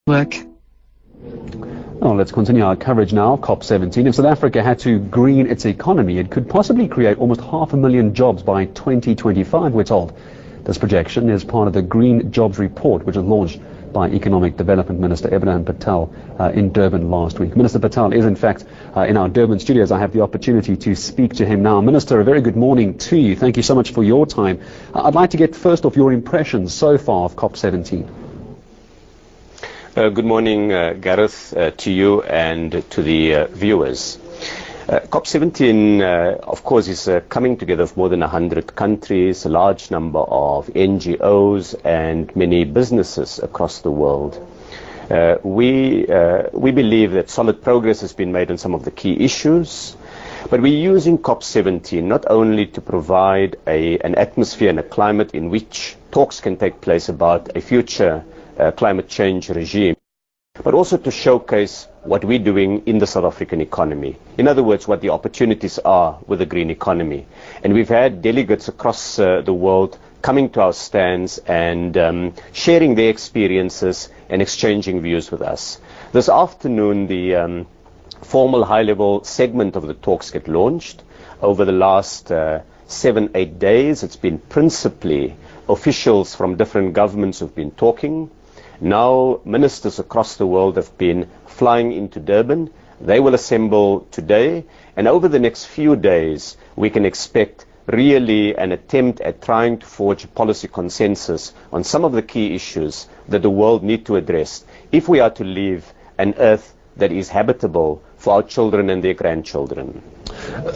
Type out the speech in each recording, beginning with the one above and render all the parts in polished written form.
Work. Well, let's continue our coverage now. COP17. If South Africa had to green its economy, it could possibly create almost 500,000 jobs by 2025, we're told. This projection is part of the Green Jobs Report, which was launched by Economic Development Minister Ebrahim Patel in Durban last week. Minister Patel is, in fact, in our Durban studios. I have the opportunity to speak to him now. Minister, a very good morning to you. Thank you so much for your time. I'd like to get first off your impressions so far of COP17. Good morning, Gareth, to you and to the viewers. COP17, of course, is coming together of more than 100 countries, a large number of NGOs and many businesses across the world. We believe that solid progress has been made on some of the key issues, but we're using COP17 not only to provide an atmosphere and a climate in which talks can take place about a future climate change regime, but also to showcase what we're doing in the South African economy. In other words, what the opportunities are with the green economy. And we've had delegates across the world coming to our stands and sharing their experiences and exchanging views with us. This afternoon, the formal high-level segment of the talks get launched. Over the last 7-8 days, it's been principally officials from different governments who've been talking. Now, ministers across the world have been flying into Durban. They will assemble today, and over the next few days, we can expect really an attempt at trying to forge a policy consensus on some of the key issues that the world need to address if we are to leave an earth that is habitable for our children and their grandchildren.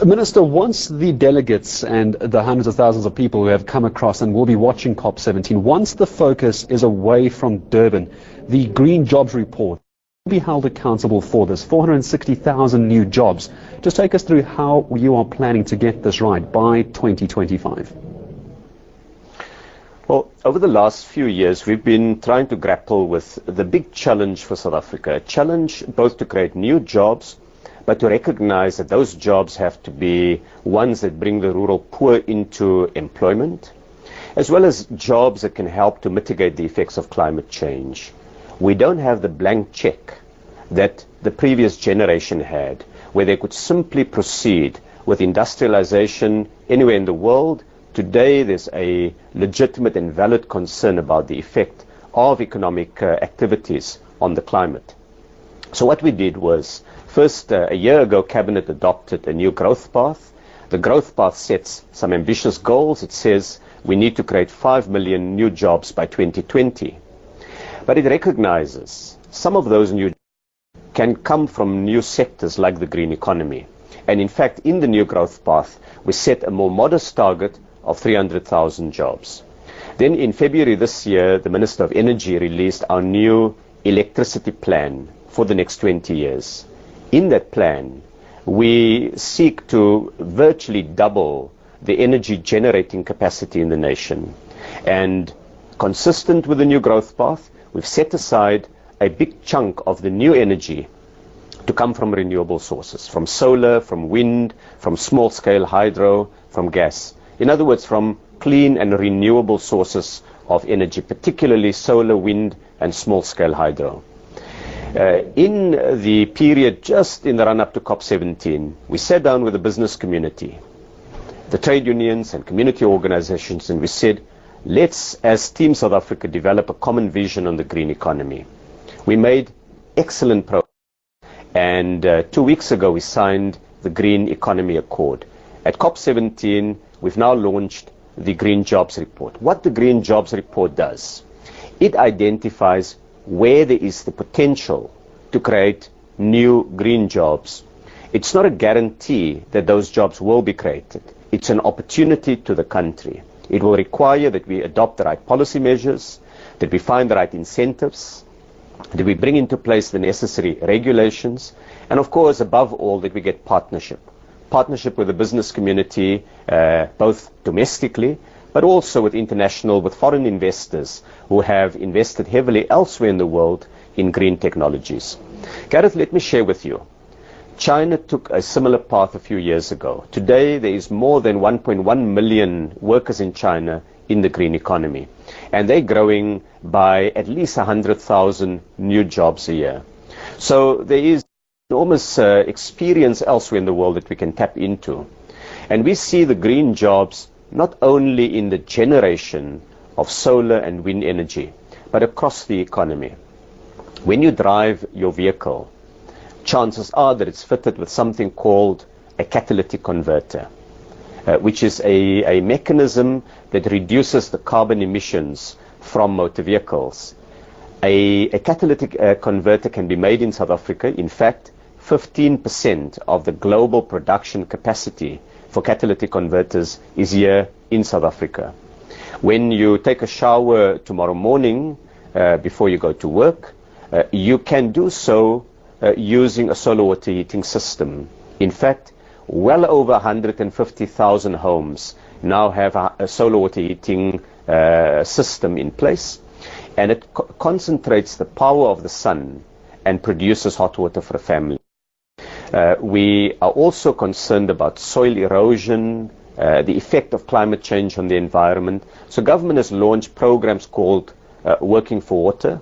Minister, once the delegates and the hundreds of thousands of people who have come across and will be watching COP17, once the focus is away from Durban, the Green Jobs Report will be held accountable for this, 460,000 new jobs. Just take us through how you are planning to get this right by 2025. Well, over the last few years, we've been trying to grapple with the big challenge for South Africa, a challenge both to create new jobs, but to recognize that those jobs have to be ones that bring the rural poor into employment, as well as jobs that can help to mitigate the effects of climate change. We don't have the blank check that the previous generation had, where they could simply proceed with industrialization anywhere in the world. Today, there's a legitimate and valid concern about the effect of economic activities on the climate. So what we did was, first, a year ago, Cabinet adopted a new growth path. The growth path sets some ambitious goals. It says we need to create 5 million new jobs by 2020. But it recognizes some of those new jobs can come from new sectors like the green economy. And in fact, in the new growth path, we set a more modest target of 300,000 jobs. Then in February this year, the Minister of Energy released our new electricity plan for the next 20 years. In that plan, we seek to virtually double the energy generating capacity in the nation. And consistent with the new growth path, we've set aside a big chunk of the new energy to come from renewable sources, from solar, from wind, from small-scale hydro, from gas. In other words, from clean and renewable sources of energy, particularly solar, wind, and small-scale hydro. In the period just in the run-up to COP17, we sat down with the business community, the trade unions and community organizations, and we said, let's, as Team South Africa, develop a common vision on the green economy. We made excellent progress, and 2 weeks ago we signed the Green Economy Accord. At COP17, we've now launched the Green Jobs Report. What the Green Jobs Report does, it identifies where there is the potential to create new green jobs. It's not a guarantee that those jobs will be created. It's an opportunity to the country. It will require that we adopt the right policy measures, that we find the right incentives, that we bring into place the necessary regulations, and of course, above all, that we get partnership with the business community, both domestically, but also with foreign investors who have invested heavily elsewhere in the world in green technologies. Gareth, let me share with you. China took a similar path a few years ago. Today, there is more than 1.1 million workers in China in the green economy. And they're growing by at least 100,000 new jobs a year. So there is enormous experience elsewhere in the world that we can tap into. And we see the green jobs not only in the generation of solar and wind energy, but across the economy. When you drive your vehicle, chances are that it's fitted with something called a catalytic converter, which is a mechanism that reduces the carbon emissions from motor vehicles. A catalytic converter can be made in South Africa. In fact, 15% of the global production capacity for catalytic converters is here in South Africa. When you take a shower tomorrow morning before you go to work, you can do so using a solar water heating system. In fact, well over 150,000 homes now have a solar water heating system in place, and it concentrates the power of the sun and produces hot water for a family. We are also concerned about soil erosion, the effect of climate change on the environment. So government has launched programs called Working for Water.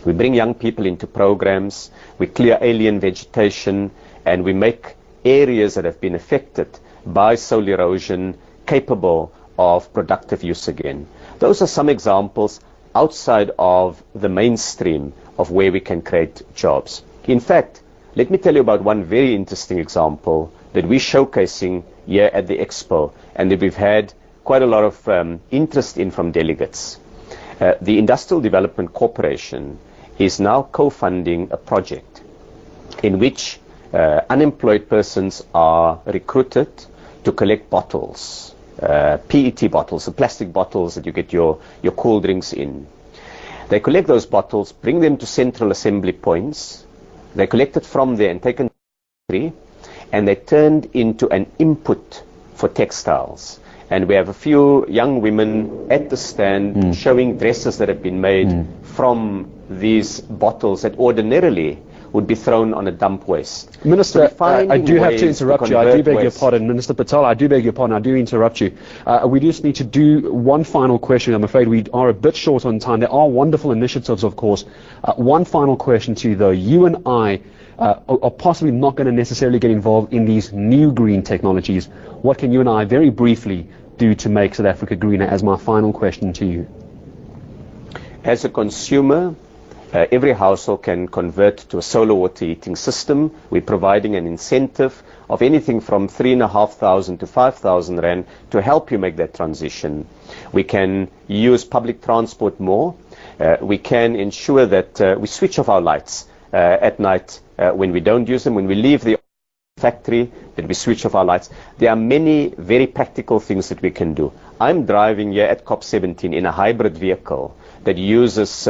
We bring young people into programs, we clear alien vegetation, and we make areas that have been affected by soil erosion capable of productive use again. Those are some examples outside of the mainstream of where we can create jobs. In fact, let me tell you about one very interesting example that we're showcasing here at the Expo, and that we've had quite a lot of interest in from delegates. The Industrial Development Corporation is now co-funding a project in which unemployed persons are recruited to collect bottles, PET bottles, the plastic bottles that you get your cool drinks in. They collect those bottles, bring them to central assembly points. They're collected from there and taken to the factory, and they're turned into an input for textiles. And we have a few young women at the stand showing dresses that have been made from these bottles that ordinarily would be thrown on a dump waste. Minister, I do have to interrupt you. I do beg your pardon. Minister Patel, I do beg your pardon. I do interrupt you. We just need to do one final question. I'm afraid we are a bit short on time. There are wonderful initiatives, of course. One final question to you, though. You and I are possibly not going to necessarily get involved in these new green technologies. What can you and I very briefly do to make South Africa greener, as my final question to you? As a consumer, every household can convert to a solar water heating system. We're providing an incentive of anything from 3,500 to 5,000 rand to help you make that transition. We can use public transport more. We can ensure that we switch off our lights at night when we don't use them. When we leave the factory, that we switch off our lights. There are many very practical things that we can do. I'm driving here at COP17 in a hybrid vehicle that uses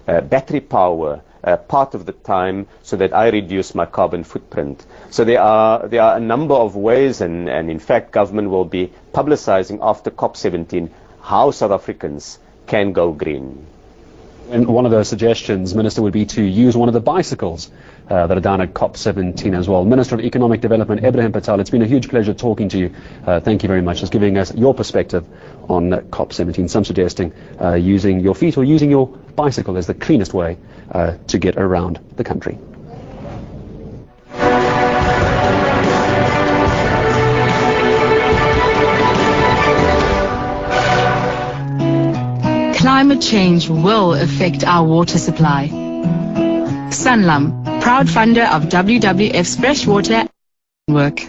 battery power part of the time, so that I reduce my carbon footprint. So there are a number of ways, and in fact government will be publicizing after COP17 how South Africans can go green. And one of those suggestions, Minister, would be to use one of the bicycles that are down at COP17 as well. Minister of Economic Development, Ebrahim Patel, it's been a huge pleasure talking to you. Thank you very much for giving us your perspective on COP17. Some suggesting using your feet or using your bicycle as the cleanest way to get around the country. Climate change will affect our water supply. Sanlam, proud funder of WWF's freshwater work.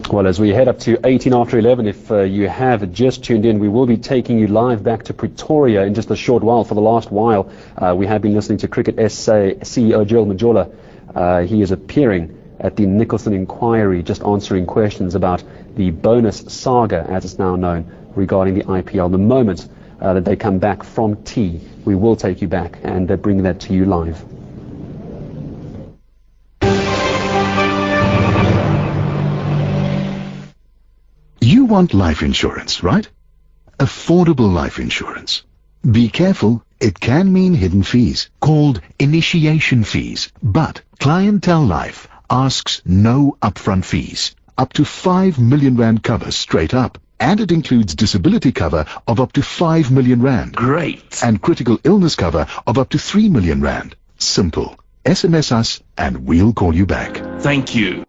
Well, as we head up to 18 after 11, if you have just tuned in, we will be taking you live back to Pretoria in just a short while. For the last while, we have been listening to Cricket SA CEO Joel Majola. He is appearing at the Nicholson inquiry, just answering questions about the bonus saga, as it's now known, regarding the IPL. The moment that they come back from tea, we will take you back and bring that to you live. You want life insurance, right? Affordable life insurance. Be careful, it can mean hidden fees, called initiation fees. But Clientele Life asks no upfront fees. Up to 5 million rand cover straight up. And it includes disability cover of up to 5 million rand. Great. And critical illness cover of up to 3 million rand. Simple. SMS us and we'll call you back. Thank you.